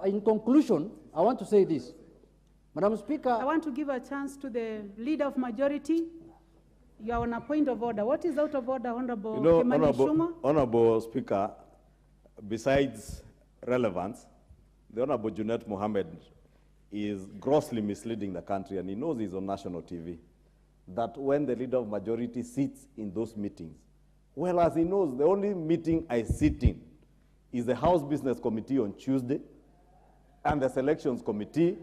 in conclusion, I want to say this. Madam Speaker. I want to give a chance to the Leader of Majority. You are on a point of order. What is out of order, Honorable Ichungwa? Honorable Speaker, besides relevance, the Honorable Junet Mohammed is grossly misleading the country, and he knows he's on national TV, that when the Leader of Majority sits in those meetings, well, as he knows, the only meeting I sit in is the House Business Committee on Tuesday, and the Selections Committee,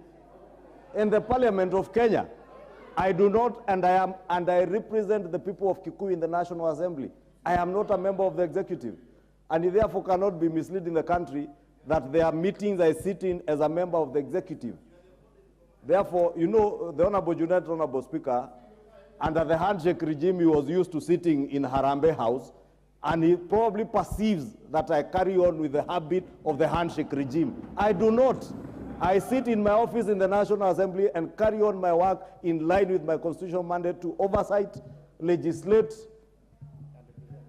and the Parliament of Kenya. I do not, and I represent the people of Kikuyu in the National Assembly. I am not a member of the executive, and he therefore cannot be misleading the country that there are meetings I sit in as a member of the executive. Therefore, you know, the Honorable Junet, Honorable Speaker, under the handshake regime, he was used to sitting in Harambee House, and he probably perceives that I carry on with the habit of the handshake regime. I do not. I sit in my office in the National Assembly and carry on my work in line with my constitutional mandate to oversight, legislate,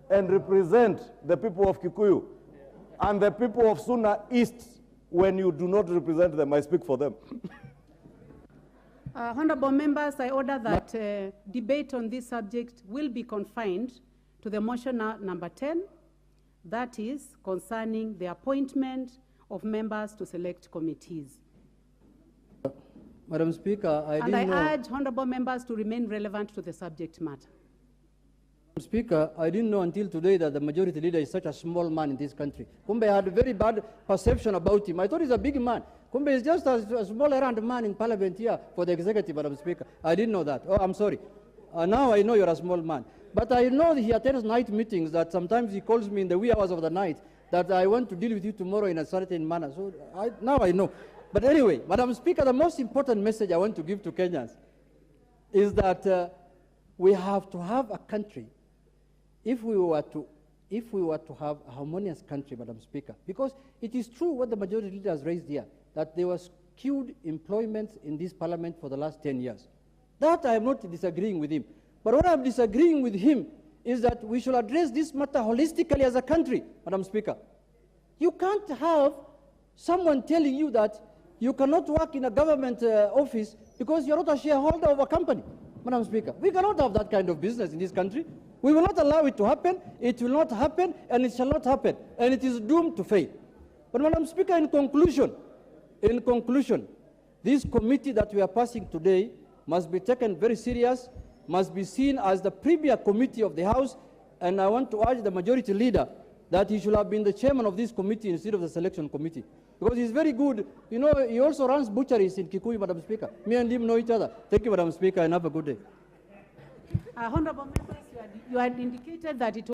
and represent the people of Kikuyu. And the people of Suna East, when you do not represent them, I speak for them. Honorable members, I order that debate on this subject will be confined to the motion number 10, that is concerning the appointment of members to select committees. Madam Speaker, I urge honorable members to remain relevant to the subject matter. Madam Speaker, I didn't know until today that the majority leader is such a small man in this country. Kumbe had a very bad perception about him. I thought he's a big man. Kumbe is just a small around man in parliament here for the executive, Madam Speaker. I didn't know that. Oh, I'm sorry. Now I know you're a small man. But I know he attends night meetings, that sometimes he calls me in the wee hours of the night that I want to deal with you tomorrow in a certain manner. So now I know. But anyway, Madam Speaker, the most important message I want to give to Kenyans is that we have to have a country, if we were to have a harmonious country, Madam Speaker, because it is true what the majority leader has raised here, that there was skewed employment in this parliament for the last 10 years. That I am not disagreeing with him. But what I'm disagreeing with him is that we should address this matter holistically as a country, Madam Speaker. You can't have someone telling you that you cannot work in a government office because you're not a shareholder of a company, Madam Speaker. We cannot have that kind of business in this country. We will not allow it to happen. It will not happen, and it shall not happen, and it is doomed to fail. But Madam Speaker, in conclusion, this committee that we are passing today must be taken very serious, must be seen as the premier committee of the House, and I want to urge the majority leader that he should have been the chairman of this committee instead of the selection committee. Because he's very good. You know, he also runs butcheries in Kikuyu, Madam Speaker. Me and him know each other. Thank you, Madam Speaker, and have a good day. Honorable members, you had indicated that it